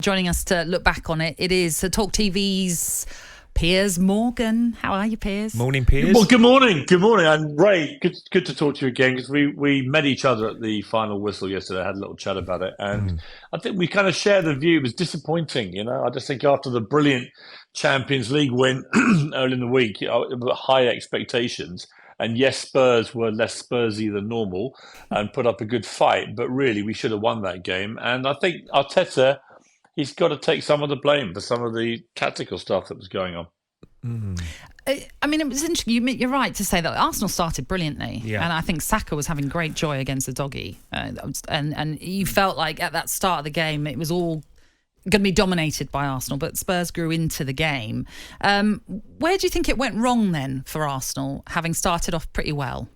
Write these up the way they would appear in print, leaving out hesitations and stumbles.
Joining us to look back on it, it is Talk TV's Piers Morgan. How are you, Piers? Morning, Piers. Well, good morning. Good morning. And Ray, good to talk to you again, because we met each other at the final whistle yesterday, had a little chat about it. And I think we kind of share the view. It was disappointing, you know. I just think after the brilliant Champions League win early in the week, high expectations. And yes, Spurs were less Spursy than normal and put up a good fight. But really, we should have won that game. And I think Arteta, he's got to take some of the blame for some of the tactical stuff that was going on. I mean, it was interesting. You're right to say that Arsenal started brilliantly, and I think Saka was having great joy against the doggy, and you felt like at that start of the game it was all going to be dominated by Arsenal, but Spurs grew into the game. Where do you think it went wrong then for Arsenal, having started off pretty well?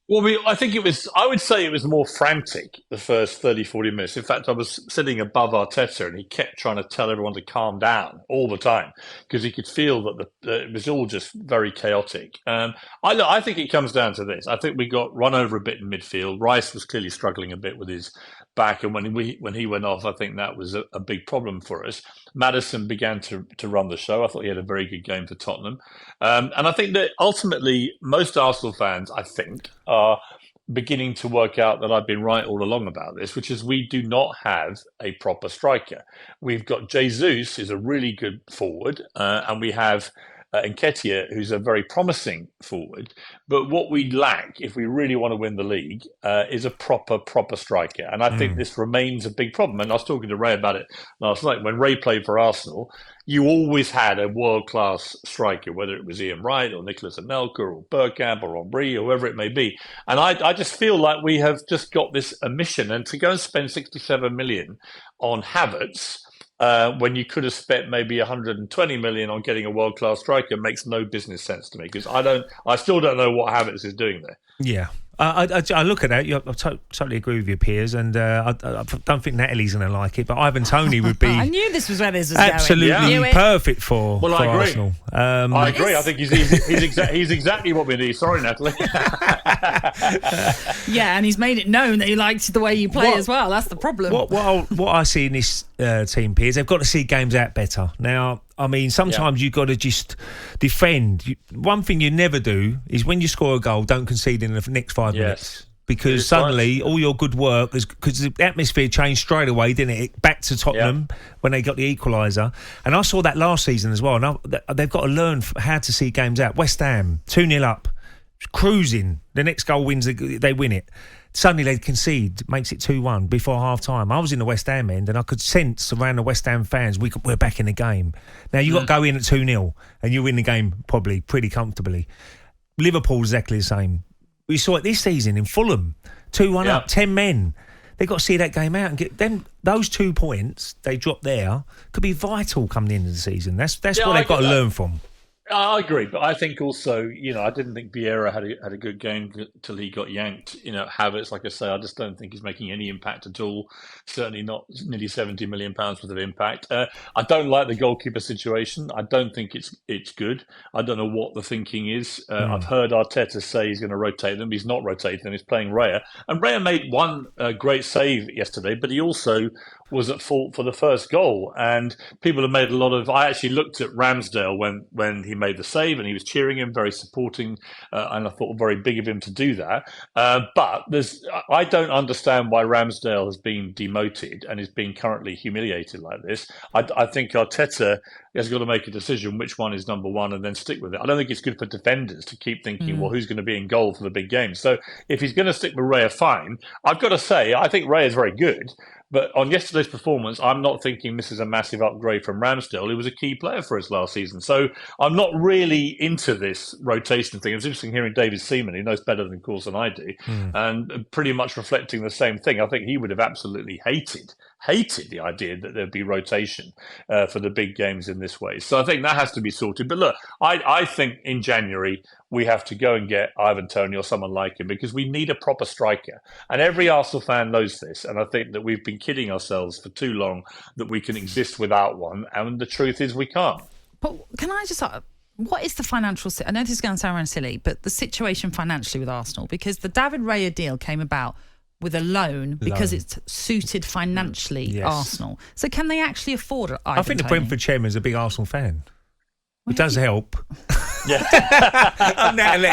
Well, I would say it was more frantic the first 30, 40 minutes. In fact, I was sitting above Arteta and he kept trying to tell everyone to calm down all the time because he could feel that it was all just very chaotic. I think it comes down to this. I think we got run over a bit in midfield. Rice was clearly struggling a bit with his back, and when he went off, I think that was a big problem for us. Maddison began to run the show. I thought he had a very good game for Tottenham. And I think that ultimately most Arsenal fans, I think, are beginning to work out that I've been right all along about this, which is we do not have a proper striker. We've got Jesus, who's a really good forward, and we have Nketiah, who's a very promising forward. But what we lack, if we really want to win the league, is a proper striker. And I think this remains a big problem. And I was talking to Ray about it last night. When Ray played for Arsenal, you always had a world-class striker, whether it was Ian Wright or Nicholas Anelka or Bergkamp or Henry or whoever it may be. And I just feel like we have just got this omission. And to go and spend 67 million on Havertz, when you could have spent maybe 120 million on getting a world-class striker, makes no business sense to me, because I still don't know what Havertz is doing there. Yeah. I look at that. I totally agree with you, Piers, and I don't think Natalie's going to like it, but Ivan Toney would be. I knew this was where this was absolutely perfect for Arsenal. I agree. I think he's exactly what we need. Sorry, Natalie. Yeah, and he's made it known that he liked the way you play as well. That's the problem. What I see in this team, Piers, they've got to see games out better. Now, I mean, sometimes you've got to just defend. One thing you never do is when you score a goal, don't concede in the next 5 minutes. Because suddenly all your good work, because the atmosphere changed straight away, didn't it? Back to Tottenham when they got the equaliser. And I saw that last season as well. And they've got to learn how to see games out. West Ham, 2-0 up, cruising. The next goal wins, they win it. Suddenly they concede, makes it 2-1 before half-time. I was in the West Ham end and I could sense around the West Ham fans, we're back in the game. Now, you got to go in at 2-0 and you win the game probably pretty comfortably. Liverpool's exactly the same. We saw it this season in Fulham, 2-1 up, 10 men. They've got to see that game out and get them. Those 2 points they dropped there could be vital coming into the season. That's what they've got to learn from. I agree, but I think also, I didn't think Vieira had a good game till he got yanked. Havertz, like I say, I just don't think he's making any impact at all. Certainly not nearly £70 million worth of impact. I don't like the goalkeeper situation. I don't think it's good. I don't know what the thinking is. I've heard Arteta say he's going to rotate them. He's not rotating them. He's playing Raya. And Raya made one great save yesterday, but he also was at fault for the first goal. And people have made a lot of... I actually looked at Ramsdale when he made the save and he was cheering him, very supporting, and I thought very big of him to do that. But I don't understand why Ramsdale has been demoted and is being currently humiliated like this. I think Arteta has got to make a decision which one is number one and then stick with it. I don't think it's good for defenders to keep thinking, well, who's going to be in goal for the big game? So if he's going to stick with Raya, fine. I've got to say, I think Raya is very good. But on yesterday's performance, I'm not thinking this is a massive upgrade from Ramsdale. He was a key player for us last season. So I'm not really into this rotation thing. It was interesting hearing David Seaman, who knows better than course than I do, and pretty much reflecting the same thing. I think he would have absolutely hated the idea that there'd be rotation for the big games in this way. So I think that has to be sorted. But look, I think in January we have to go and get Ivan Toney or someone like him, because we need a proper striker. And every Arsenal fan knows this. And I think that we've been kidding ourselves for too long that we can exist without one. And the truth is we can't. But can I just ask, what is the financial... I know this is going to sound silly, but the situation financially with Arsenal, because the David Raya deal came about with a loan because it's suited financially Arsenal. So can they actually afford it? I think the Brentford chairman's a big Arsenal fan. It does help. Yeah. Natalie.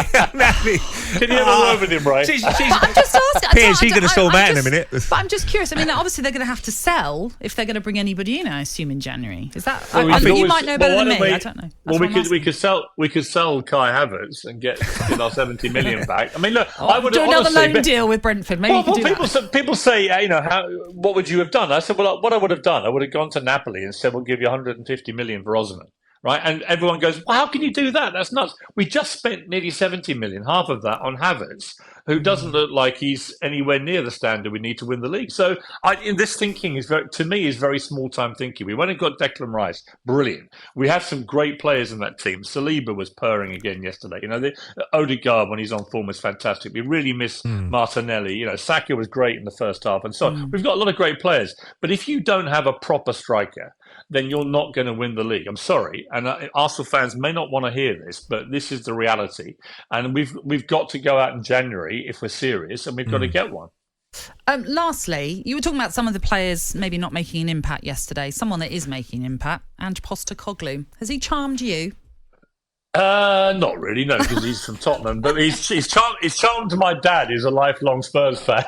Can you have a word with him, right? I'm just asking. Piers, you're going to solve that in a minute. But I'm just curious. I mean, obviously they're going to have to sell if they're going to bring anybody in, I assume, in January. Is that... you might know better than me. I don't know. Well, we could sell Kai Havertz and get our 70 million back. I mean, look, I would do another loan deal with Brentford. Maybe you could do that. People say, what would you have done? I said, well, what I would have done, I would have gone to Napoli and said, we'll give you 150 million for Osimhen. Right, and everyone goes, well, how can you do that? That's nuts. We just spent nearly 70 million, half of that, on Havertz, who doesn't look like he's anywhere near the standard we need to win the league. So, this thinking is very small-time thinking. We went and got Declan Rice, brilliant. We have some great players in that team. Saliba was purring again yesterday. Odegaard, when he's on form, is fantastic. We really miss Martinelli. Saka was great in the first half, and so on. We've got a lot of great players, but if you don't have a proper striker, then you're not going to win the league. I'm sorry. And Arsenal fans may not want to hear this, but this is the reality. And we've got to go out in January if we're serious, and we've got to get one. Lastly, you were talking about some of the players maybe not making an impact yesterday. Someone that is making an impact, Ange Postecoglou. Has he charmed you? Not really, no, because he's from Tottenham. But he's charmed my dad, who's a lifelong Spurs fan.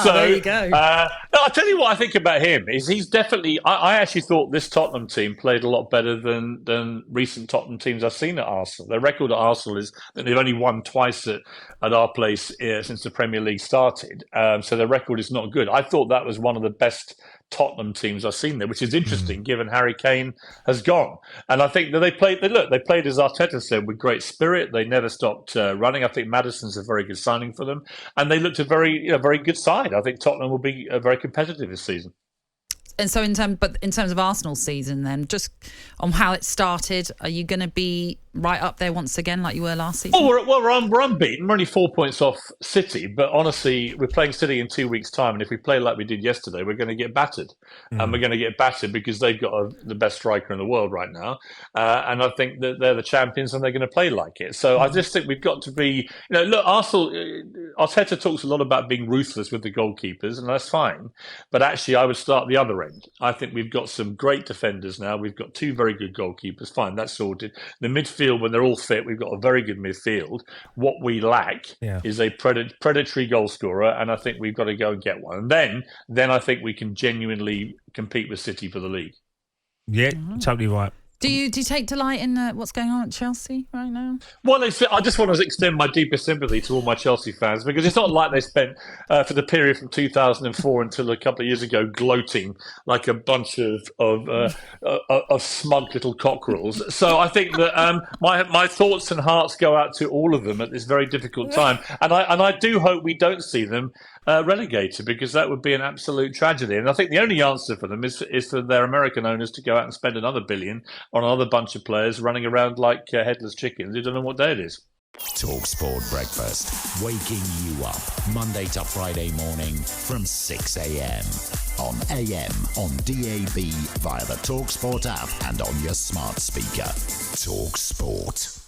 So, there you go. I'll tell you what I think about him is he's definitely. I actually thought this Tottenham team played a lot better than recent Tottenham teams I've seen at Arsenal. Their record at Arsenal is that they've only won twice at our place since the Premier League started. So their record is not good. I thought that was one of the best Tottenham teams I've seen there, which is interesting given Harry Kane has gone. And I think that they played as Arteta said, with great spirit. They never stopped running. I think Maddison's a very good signing for them, and they looked a very good side. I think Tottenham will be very competitive this season. And so in terms of Arsenal's season, then, just on how it started, are you going to be right up there once again like you were last season? We're unbeaten. We're only 4 points off City, but honestly, we're playing City in 2 weeks' time, and if we play like we did yesterday, we're going to get battered. And we're going to get battered because they've got the best striker in the world right now, and I think that they're the champions and they're going to play like it. So I just think we've got to be, look, Arsenal, Arteta talks a lot about being ruthless with the goalkeepers, and that's fine, but actually I would start the other end. I think we've got some great defenders now. We've got two very good goalkeepers. Fine, that's sorted. The midfield, when they're all fit, we've got a very good midfield. What we lack is a predatory goal scorer, and I think we've got to go and get one. And then I think we can genuinely compete with City for the league. Yeah, totally right. Do you take delight in what's going on at Chelsea right now? Well, I just want to extend my deepest sympathy to all my Chelsea fans, because it's not like they spent for the period from 2004 until a couple of years ago gloating like a bunch of smug little cockerels. So I think that my thoughts and hearts go out to all of them at this very difficult time, and I do hope we don't see them relegated, because that would be an absolute tragedy. And I think the only answer for them is for their American owners to go out and spend another billion on another bunch of players running around like headless chickens who don't know what day it is. talkSPORT Breakfast, waking you up Monday to Friday morning from 6 a.m. on AM, on DAB, via the talkSPORT app and on your smart speaker. talkSPORT.